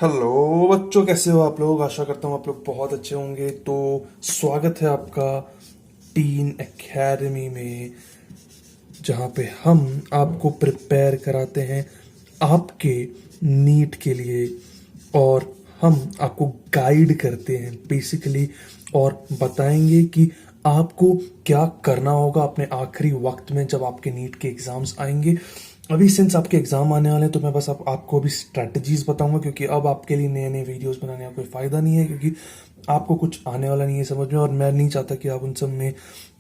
Hello बच्चों, कैसे हो आप लोग। आशा करता हूँ आप लोग बहुत अच्छे होंगे। तो स्वागत है आपका टीन एकेडमी में, जहाँ पे हम आपको प्रिपेयर कराते हैं आपके नीट के लिए, और हम आपको गाइड करते हैं बेसिकली, और बताएंगे कि आपको क्या करना होगा अपने आखिरी वक्त में जब आपके नीट के एग्जाम्स आएंगे। अभी सिंस आपके एग्जाम आने वाले हैं तो मैं बस आपको अभी स्ट्रैटेजीज बताऊंगा, क्योंकि अब आपके लिए नए नए वीडियोस बनाने का कोई फायदा नहीं है, क्योंकि आपको कुछ आने वाला नहीं है समझ में, और मैं नहीं चाहता कि आप उन सब में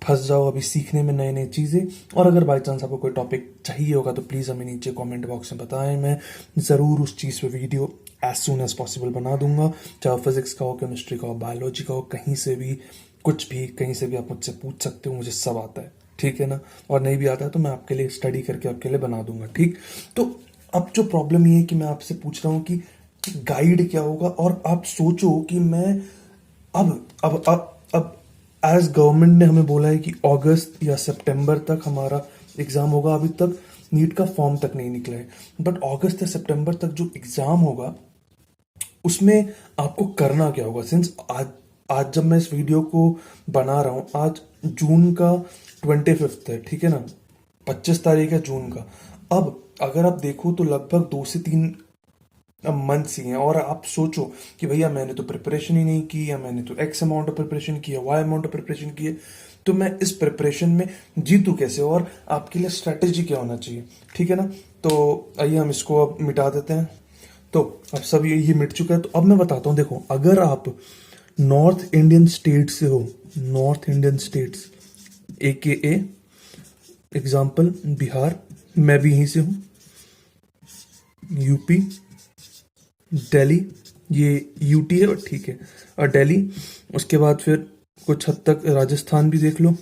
फंस जाओ अभी सीखने में नए नए चीज़ें। और अगर बाई चांस आपको कोई टॉपिक चाहिए होगा तो प्लीज़ हमें नीचे कमेंट बॉक्स में बताएं, मैं ज़रूर उस चीज़ पे video as soon as possible बना दूंगा। चाहे फिजिक्स का हो, केमिस्ट्री का हो, बायोलॉजी का हो, कहीं से भी, कुछ भी, कहीं से भी आप मुझसे पूछ सकते हो, मुझे सब आता है, ठीक है ना। और नहीं भी आता है तो मैं आपके लिए स्टडी करके आपके लिए बना दूंगा, ठीक। तो अब जो प्रॉब्लम ये है कि मैं आपसे पूछ रहा हूँ कि गाइड क्या होगा, और आप सोचो कि मैं अब एज गवर्नमेंट ने हमें बोला है कि अगस्त या सितंबर तक हमारा एग्जाम होगा। अभी तक नीट का फॉर्म तक नहीं निकला है, बट अगस्त या सितंबर तक जो एग्जाम होगा उसमें आपको करना क्या होगा। सिंस आज आज जब मैं इस वीडियो को बना रहा हूँ, आज जून का 25 है, ठीक है ना, 25 तारीख है जून का। अब अगर आप देखो तो लगभग 2 से 3 मंथ्स ही हैं, और आप सोचो कि भैया मैंने तो प्रिपरेशन ही नहीं की, या मैंने तो एक्स अमाउंट ऑफ प्रिपरेशन की है, वाई अमाउंट ऑफ प्रिपरेशन की है, तो मैं इस प्रिपरेशन में जीतू कैसे, और आपके लिए स्ट्रैटेजी क्या होना चाहिए, ठीक है ना। तो आइए हम इसको अब मिटा देते हैं। तो अब सब ये मिट चुका है, तो अब मैं बताता हूँ। देखो, अगर आप नॉर्थ इंडियन स्टेट से हो, नॉर्थ इंडियन स्टेट्स ए के एग्जाम्पल बिहार, मैं भी यहीं से हूँ, यूपी, दिल्ली, ये यूटी है ठीक है, और दिल्ली, उसके बाद फिर कुछ हद तक राजस्थान भी देख लो,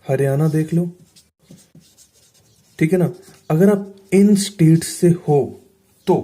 हरियाणा देख लो, ठीक है ना। अगर आप इन स्टेट्स से हो तो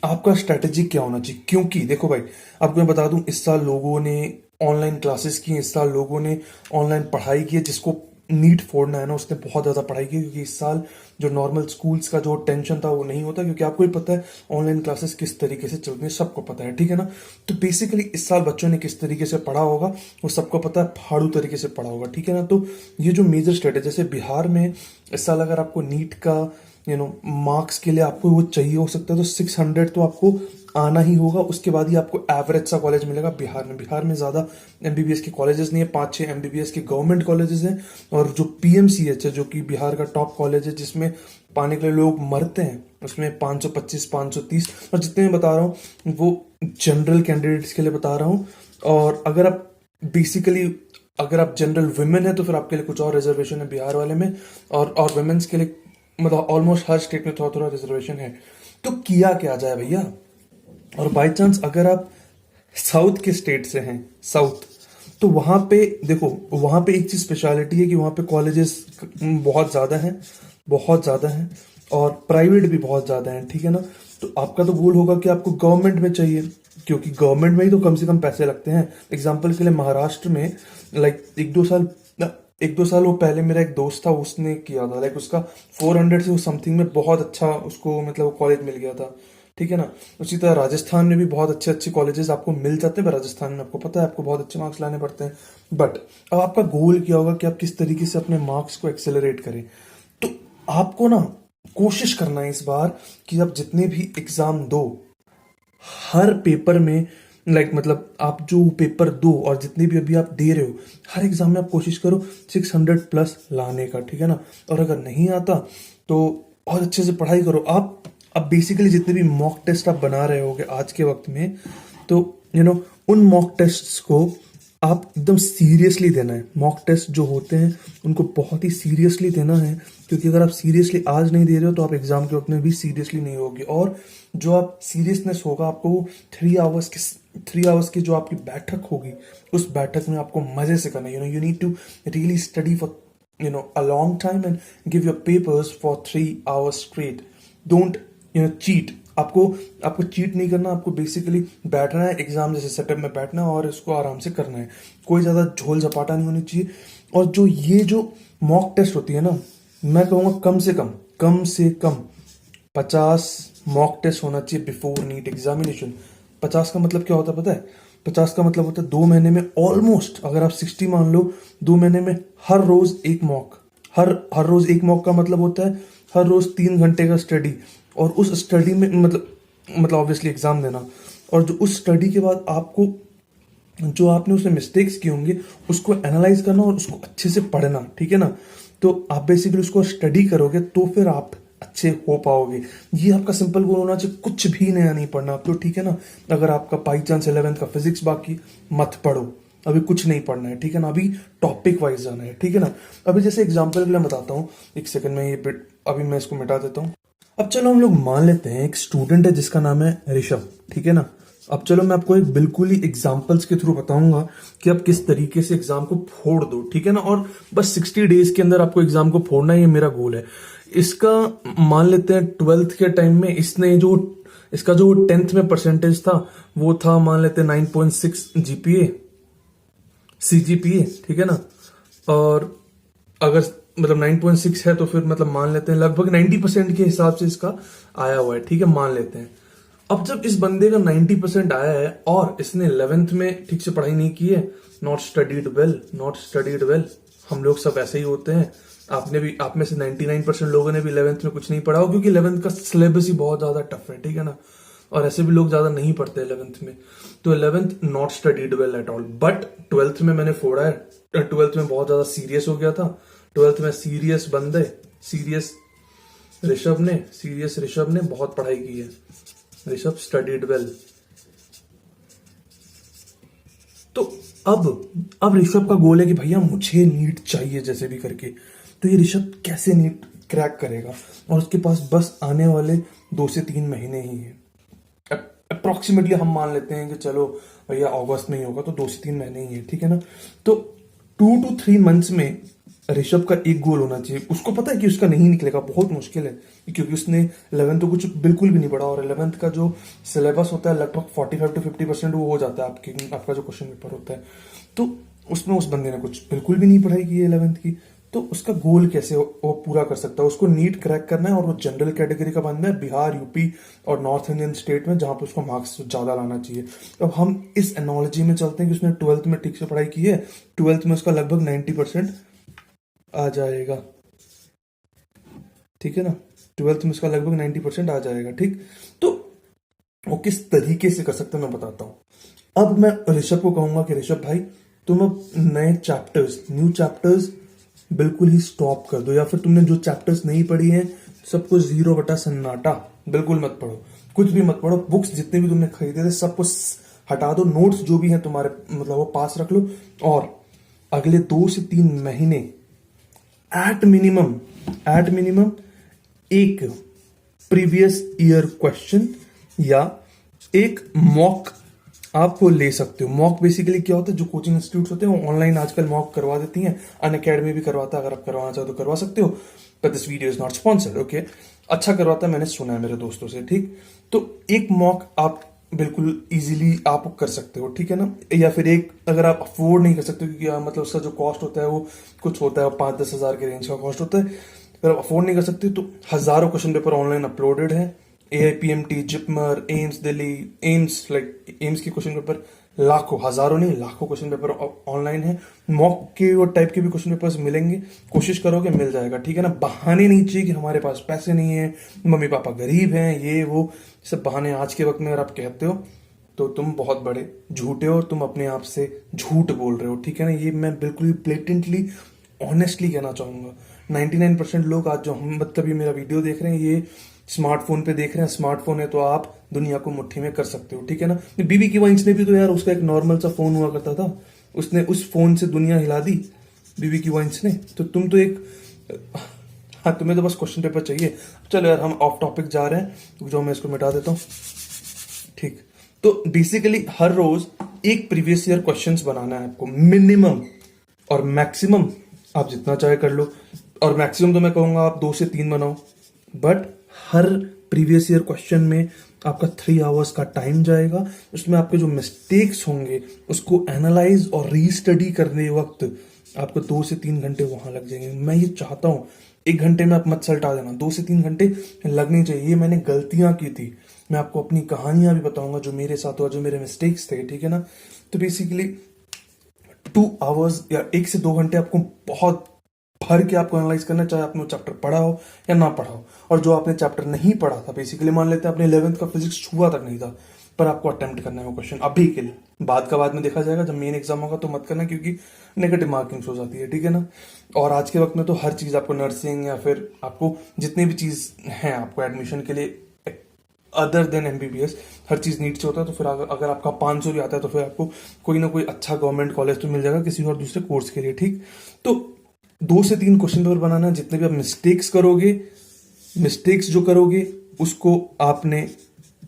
आपका स्ट्रेटेजी क्या होना चाहिए, क्योंकि देखो भाई, आपको मैं बता दूं, इस साल लोगों ने ऑनलाइन क्लासेस की, इस साल लोगों ने ऑनलाइन पढ़ाई की है। जिसको नीट फोड़ना है ना, उसने बहुत ज़्यादा पढ़ाई की, क्योंकि इस साल जो नॉर्मल स्कूल्स का जो टेंशन था वो नहीं होता, क्योंकि आपको ही पता है ऑनलाइन क्लासेस किस तरीके से चलती हैं, सबको पता है, ठीक है ना। तो बेसिकली इस साल बच्चों ने किस तरीके से पढ़ा होगा वो सबको पता है, फाड़ू तरीके से पढ़ा होगा, ठीक है ना। तो ये जो मेजर स्टेट है, जैसे बिहार में इस साल अगर आपको नीट का मार्क्स के लिए आपको वो चाहिए हो सकता है, तो 600 तो आपको आना ही होगा। उसके बाद ही आपको एवरेज सा कॉलेज मिलेगा बिहार में। बिहार में ज़्यादा एमबीबीएस के कॉलेजेस नहीं है, 5-6 एमबीबीएस के गवर्नमेंट कॉलेजेस हैं, और जो पीएमसीएच है जो कि बिहार का टॉप कॉलेज है, जिसमें पाने के लिए लोग मरते हैं, उसमें 525, 530, और जितने मैं बता रहा हूँ वो जनरल कैंडिडेट्स के लिए बता रहा हूँ। और अगर आप बेसिकली, अगर आप जनरल वुमेन है तो फिर आपके लिए कुछ और रिजर्वेशन है बिहार वाले में, और वुमेन्स के लिए मतलब ऑलमोस्ट हर स्टेट में थोड़ा थोड़ा रिजर्वेशन है। तो किया क्या जाए भैया। और बाय चांस अगर आप साउथ के स्टेट से हैं, साउथ, तो वहां पे देखो, वहां पे एक चीज स्पेशलिटी है कि वहां पे कॉलेजेस बहुत ज्यादा हैं, बहुत ज्यादा हैं, और प्राइवेट भी बहुत ज्यादा हैं, ठीक है ना। तो आपका तो गोल होगा कि आपको गवर्नमेंट में चाहिए, क्योंकि गवर्नमेंट में ही तो कम से कम पैसे लगते हैं। एग्जाम्पल के लिए महाराष्ट्र में लाइक 1-2 साल वो पहले मेरा एक दोस्त था, उसने किया था, लाइक उसका 400 से समथिंग में बहुत अच्छा उसको मतलब कॉलेज मिल गया था, ठीक है ना। उसी तरह राजस्थान में भी बहुत अच्छे अच्छे कॉलेजेस आपको मिल जाते हैं, पर राजस्थान में आपको पता है आपको बहुत अच्छे मार्क्स लाने पड़ते हैं। बट अब आपका गोल क्या होगा कि आप किस तरीके से अपने मार्क्स को एक्सेलरेट करें। तो आपको ना कोशिश करना है इस बार कि आप जितने भी एग्जाम दो, हर पेपर में मतलब आप जो पेपर दो और जितने भी अभी आप दे रहे हो, हर एग्जाम में आप कोशिश करो 600+ लाने का, ठीक है ना। और अगर नहीं आता तो और अच्छे से पढ़ाई करो। आप अब बेसिकली जितने भी मॉक टेस्ट आप बना रहे होगे आज के वक्त में, तो उन मॉक टेस्ट्स को आप एकदम सीरियसली देना है। मॉक टेस्ट जो होते हैं उनको बहुत ही सीरियसली देना है, क्योंकि अगर आप सीरियसली आज नहीं दे रहे हो तो आप एग्जाम के वक्त में भी सीरियसली नहीं होगी। और जो आप सीरियसनेस होगा, आपको 3 आवर्स की जो आपकी बैठक होगी, उस बैठक में आपको मजे से करना है। You need to really study for a long time and give your papers for 3 hours straight. Don't cheat. आपको चीट नहीं करना, आपको बेसिकली बैठना है एग्जाम जैसे सेटअप में बैठना है और इसको आराम से करना है। कोई ज्यादा झोल झपाटा नहीं होनी चाहिए। और जो मॉक टेस्ट होती है ना, मैं कहूँगा कम से कम 50 मॉक टेस्ट होना चाहिए बिफोर नीट एग्जामिनेशन। 50 का मतलब क्या होता है पता है? 50 का मतलब होता है 2 महीने में ऑलमोस्ट, अगर आप 60 मान लो, 2 महीने में हर रोज एक मॉक। हर रोज एक मॉक का मतलब होता है हर रोज 3 घंटे का स्टडी, और उस स्टडी में मतलब ऑब्वियसली एग्जाम देना, और जो उस स्टडी के बाद आपको जो आपने उसमें मिस्टेक्स किए होंगे उसको एनालाइज करना और उसको अच्छे से पढ़ना, ठीक है ना। तो आप बेसिकली उसको स्टडी करोगे तो फिर आप अच्छे हो पाओगे। ये आपका सिंपल गोल होना चाहिए, कुछ भी नया नहीं पढ़ना आप तो, ठीक है ना। अगर आपका बाई चांस 11th का फिजिक्स बाकी, मत पढ़ो, अभी कुछ नहीं पढ़ना है, ठीक है ना। अभी टॉपिक वाइज जाना है, ठीक है ना। अभी जैसे एग्जाम्पल के लिए बताता हूँ, एक सेकंड में ये बिट अभी मैं इसको मिटा देता हूँ। अब चलो हम लोग मान लेते हैं एक स्टूडेंट है जिसका नाम है ऋषभ, ठीक है ना। अब चलो मैं आपको एक बिल्कुल ही एग्जाम्पल्स के थ्रू बताऊंगा कि आप किस तरीके से एग्जाम को फोड़ दो, ठीक है ना। और बस 60 डेज के अंदर आपको एग्जाम को फोड़ना, ये मेरा गोल है। इसका मान लेते हैं 12th के टाइम में इसका जो 10th में परसेंटेज था वो था, मान लेते हैं 9.6 जीपीए सीजीपीए, ठीक है ना। और अगर मतलब 9.6 है तो फिर मतलब मान लेते हैं लगभग 90% के हिसाब से इसका आया हुआ है, ठीक है, मान लेते हैं। अब जब इस बंदे का 90% आया है और इसने 11th में ठीक से पढ़ाई नहीं की है, not studied well, not studied well, हम लोग सब ऐसे ही होते हैं। आपने भी, आप में से 99% लोगों ने भी 11th में कुछ नहीं पढ़ा हो, क्योंकि 11th का सिलेबस ही बहुत ज्यादा टफ है, ठीक है ना। और ऐसे भी लोग ज्यादा नहीं पढ़ते 11th में। तो 11th not studied well at all, but 12th में मैंने फोड़ा है। 12th में बहुत ज्यादा सीरियस हो गया था। 12th में सीरियस बंदे, सीरियस ऋषभ ने बहुत पढ़ाई की है। Rishabh studied well. तो अब ऋषभ का गोल है कि भैया मुझे नीट चाहिए जैसे भी करके। तो ये ऋषभ कैसे नीट क्रैक करेगा? और उसके पास बस आने वाले 2 से 3 महीने ही है अप्रोक्सीमेटली। हम मान लेते हैं कि चलो भैया अगस्त में ही होगा, तो 2 से 3 महीने ही है, ठीक है ना। तो 2 to 3 मंथ्स में ऋषभ का एक गोल होना चाहिए। उसको पता है कि उसका नहीं निकलेगा, बहुत मुश्किल है, क्योंकि उसने 11th तो कुछ बिल्कुल भी नहीं पढ़ा, और 11th का जो सिलेबस होता है लगभग 45 to 50% वो हो जाता है आपका जो क्वेश्चन पेपर होता है। तो उसमें उस बंदे ने कुछ बिल्कुल भी नहीं पढ़ाई की है 11th की। तो उसका गोल कैसे वो पूरा कर सकता है? उसको नीट क्रैक करना है, और वो जनरल कैटेगरी का बंदा है, बिहार, यूपी और नॉर्थ इंडियन स्टेट में, जहां पे उसको मार्क्स ज्यादा लाना चाहिए। अब हम इस एनोलॉजी में चलते हैं कि उसने 12th में ठीक से पढ़ाई की है, 12th में उसका लगभग 90% आ जाएगा, ठीक है ना। 12th में उसका लगभग 90% आ जाएगा, ठीक। तो वो किस तरीके से कर सकते हैं मैं बताता हूं। अब मैं ऋषभ को कहूंगा कि ऋषभ भाई, तुम अब न्यू चैप्टर्स बिल्कुल ही स्टॉप कर दो, या फिर तुमने जो चैप्टर्स नहीं पढ़ी हैं सबको 0/सन्नाटा, बिल्कुल मत पढ़ो, कुछ भी मत पढ़ो। बुक्स जितने भी तुमने खरीदे थे सबको हटा दो, नोट्स जो भी हैं तुम्हारे मतलब वो पास रख लो, और अगले 2 से 3 महीने एट मिनिमम एक प्रीवियस ईयर क्वेश्चन या एक मॉक आपको ले सकते हो। मॉक बेसिकली क्या होता है, जो कोचिंग इंस्टीट्यूट होते हैं वो ऑनलाइन आजकल मॉक करवा देती हैं, अनअकैडमी भी करवाता है, अगर आप करवाना चाहो तो करवा सकते हो, but this video is not sponsored, okay. अच्छा करवाता है, मैंने सुना है मेरे दोस्तों से, ठीक। तो एक मॉक आप बिल्कुल इजीली आप कर सकते हो, ठीक है ना। या फिर एक, अगर आप अफोर्ड नहीं कर सकते, क्योंकि मतलब उसका जो कॉस्ट होता है वो कुछ होता है 5-10 हज़ार के रेंज का कॉस्ट होता है, अगर आप अफोर्ड नहीं कर सकते तो हजारों क्वेश्चन पेपर ऑनलाइन अपलोडेड है। AIPMT, JIPMER, AIIMS Delhi, AIIMS के क्वेश्चन पेपर लाखों, हजारों नहीं लाखों क्वेश्चन पेपर ऑनलाइन है। मॉक के और टाइप के भी क्वेश्चन पेपर्स मिलेंगे, कोशिश करोगे मिल जाएगा, ठीक है ना। बहाने नहीं चाहिए कि हमारे पास पैसे नहीं है, मम्मी पापा गरीब हैं, ये वो सब बहाने आज के वक्त में अगर आप कहते हो तो तुम बहुत बड़े झूठे हो, और तुम अपने आप से झूठ बोल रहे हो, ठीक है ना। ये मैं बिल्कुल ब्लेटेंटली ऑनेस्टली कहना चाहूंगा। 99% लोग आज जो हम मतलब ये मेरा वीडियो देख रहे हैं, ये स्मार्टफोन पे देख रहे हैं। स्मार्टफोन है तो आप दुनिया को मुट्ठी में कर सकते हो, ठीक है ना। बीबी की वाइंस ने भी तो यार, उसका एक नॉर्मल सा फोन हुआ करता था, उसने उस फोन से दुनिया हिला दी बीबी की वाइंस ने। तो तुम तो एक, हाँ, तुम्हें तो बस क्वेश्चन पेपर चाहिए। चलो यार, हम ऑफ टॉपिक जा रहे हैं, जो मैं इसको मिटा देता हूँ, ठीक। तो बेसिकली हर रोज एक प्रीवियस ईयर क्वेश्चंस बनाना है आपको मिनिमम, और मैक्सिमम आप जितना चाहे कर लो, और मैक्सिमम तो मैं कहूंगा आप 2 से 3 बनाओ, but her previous year question में आपका 3 आवर्स का टाइम जाएगा। उसमें आपके जो मिस्टेक्स होंगे उसको एनालाइज और रीस्टडी करने वक्त आपको 2 से 3 घंटे वहां लग जाएंगे। मैं ये चाहता हूं एक घंटे में आप मत सलटा देना, 2 से 3 घंटे लगने चाहिए। ये मैंने गलतियां की थी, मैं आपको अपनी कहानियां भी बताऊंगा जो मेरे साथ हुआ, जो मेरे मिस्टेक्स थे, ठीक है ना। तो बेसिकली 2 आवर्स या 1 से 2 घंटे आपको बहुत भर के आपको एनालाइज करना है, चाहे आपने वो चैप्टर पढ़ा हो या ना पढ़ा हो। और जो आपने चैप्टर नहीं पढ़ा था, बेसिकली मान लेते हैं आपने 11th का फिजिक्स छुआ तक नहीं था, पर आपको अटेम्प्ट करना है वो क्वेश्चन अभी के लिए। बाद का बाद में देखा जाएगा, जब मेन एग्जाम होगा तो मत करना, क्योंकि नेगेटिव मार्किंग्स हो जाती है, ठीक है ना। और आज के वक्त में तो हर चीज आपको, नर्सिंग या फिर आपको जितने भी चीज हैं आपको एडमिशन के लिए अदर देन एमबीबीएस, हर चीज नीट से होता है। तो फिर अगर आपका 500 भी आता है तो फिर आपको कोई ना कोई अच्छा गवर्नमेंट कॉलेज तो मिल जाएगा किसी और दूसरे कोर्स के लिए, ठीक। तो 2 से 3 क्वेश्चन पेपर बनाना है। जितने भी आप मिस्टेक्स करोगे, मिस्टेक्स जो करोगे उसको आपने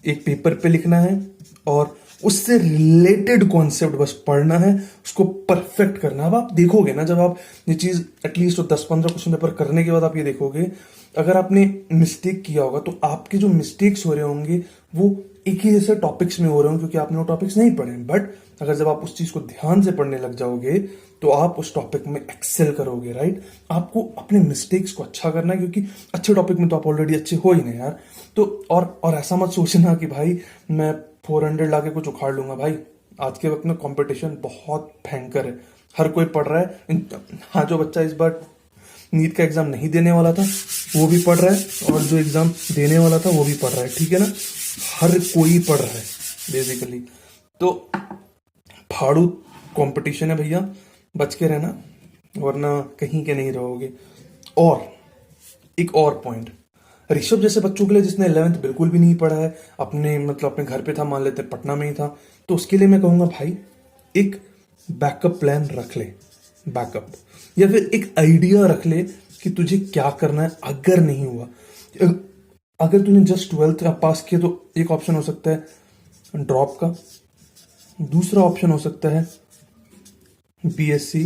एक पेपर पे लिखना है और उससे रिलेटेड कॉन्सेप्ट बस पढ़ना है, उसको परफेक्ट करना है। अब आप देखोगे ना, जब आप ये चीज एटलीस्ट 10-15 क्वेश्चन पेपर करने के बाद आप ये देखोगे, अगर आपने मिस्टेक किया होगा तो आपके जो मिस्टेक्स हो रहे होंगे वो एक ही जैसे टॉपिक्स में हो रहे होंगे, क्योंकि आपने वो टॉपिक्स नहीं पढ़े। बट अगर जब आप उस चीज को ध्यान से पढ़ने लग जाओगे तो आप उस टॉपिक में एक्सेल करोगे, राइट। आपको अपने मिस्टेक्स को अच्छा करना है, क्योंकि अच्छे टॉपिक में तो आप ऑलरेडी अच्छे हो ही नहीं यार। तो और ऐसा मत सोचना कि भाई मैं 400 लाके कुछ उखाड़ लूंगा। भाई आज के वक्त में कंपटीशन बहुत भयंकर है, हर कोई पढ़ रहा है। हाँ, जो बच्चा इस बार नीट का एग्जाम नहीं देने वाला था वो भी पढ़ रहा है, और जो एग्जाम देने वाला था वो भी पढ़ रहा है, ठीक है ना। हर कोई पढ़ रहा है बेसिकली। तो फाड़ू कंपटीशन है भैया, बच के रहना वरना कहीं के नहीं रहोगे। और एक और पॉइंट, ऋषभ जैसे बच्चों के लिए जिसने 11th बिल्कुल भी नहीं पढ़ा है, अपने घर पे था, मान लेते हैं पटना में ही था, तो उसके लिए मैं कहूंगा भाई एक बैकअप प्लान रख ले, बैकअप, या फिर एक आइडिया रख ले कि तुझे क्या करना है अगर नहीं हुआ। अगर तूने जस्ट 12th पास किया तो एक ऑप्शन हो सकता है ड्रॉप का, दूसरा ऑप्शन हो सकता है बीएससी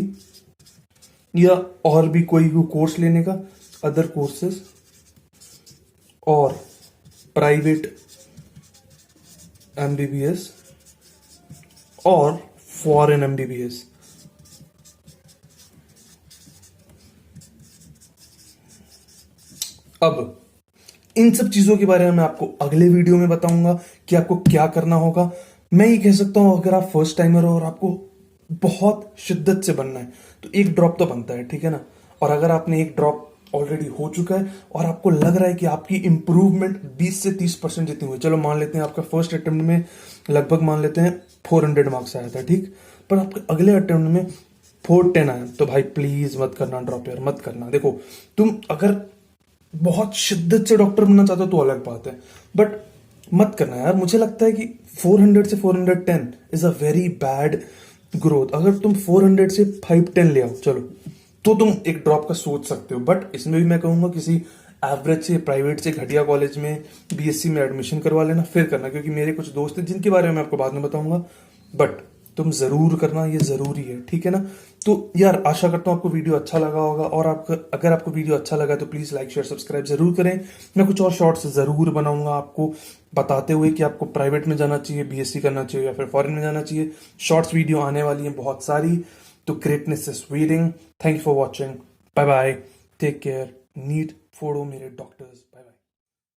या और भी कोई कोर्स लेने का, अदर कोर्सेस, और प्राइवेट एमबीबीएस और फॉरेन एमबीबीएस। अब इन सब चीजों के बारे में मैं आपको अगले वीडियो में बताऊंगा कि आपको क्या करना होगा। मैं ये कह सकता हूं, अगर आप फर्स्ट टाइमर हो और आपको बहुत शिद्दत से बनना है तो एक ड्रॉप तो बनता है, ठीक है ना। और अगर आपने एक ड्रॉप ऑलरेडी हो चुका है और आपको लग रहा है कि आपकी इंप्रूवमेंट 20 से 30% जितनी हुई, चलो मान लेते हैं आपका फर्स्ट अटेम्प्ट में लगभग मान लेते हैं 400 मार्क्स आया था, ठीक, पर आपके अगले अटेम्प्ट में 410 आया, तो भाई प्लीज मत करना ड्रॉप यार, मत करना। देखो, तुम अगर बहुत शिद्दत से डॉक्टर बनना चाहते हो तो अलग बात है, बट मत करना यार। मुझे लगता है कि 400 से 410 is a very bad growth. अगर तुम 400 से 510 ले आओ चलो, तो तुम एक ड्रॉप का सोच सकते हो। बट इसमें भी मैं कहूंगा किसी एवरेज से, प्राइवेट से, घटिया कॉलेज में बीएससी में एडमिशन करवा लेना, फिर करना, क्योंकि मेरे कुछ दोस्त हैं जिनके बारे में मैं आपको बाद में बताऊंगा। बट तुम जरूर करना, ये जरूरी है, ठीक है ना। तो यार आशा करता हूं आपको वीडियो अच्छा लगा होगा, और अगर आपको वीडियो अच्छा लगा तो प्लीज लाइक शेयर सब्सक्राइब जरूर करें। मैं कुछ और शॉर्ट्स जरूर बनाऊंगा आपको बताते हुए कि आपको प्राइवेट में जाना चाहिए, बीएससी करना चाहिए या फिर फॉरेन में जाना चाहिए। शॉर्ट्स वीडियो आने वाली है बहुत सारी, तो greatness is waiting. Thank you for watching, bye bye, take care, NEET फोड़ो मेरे डॉक्टर्स।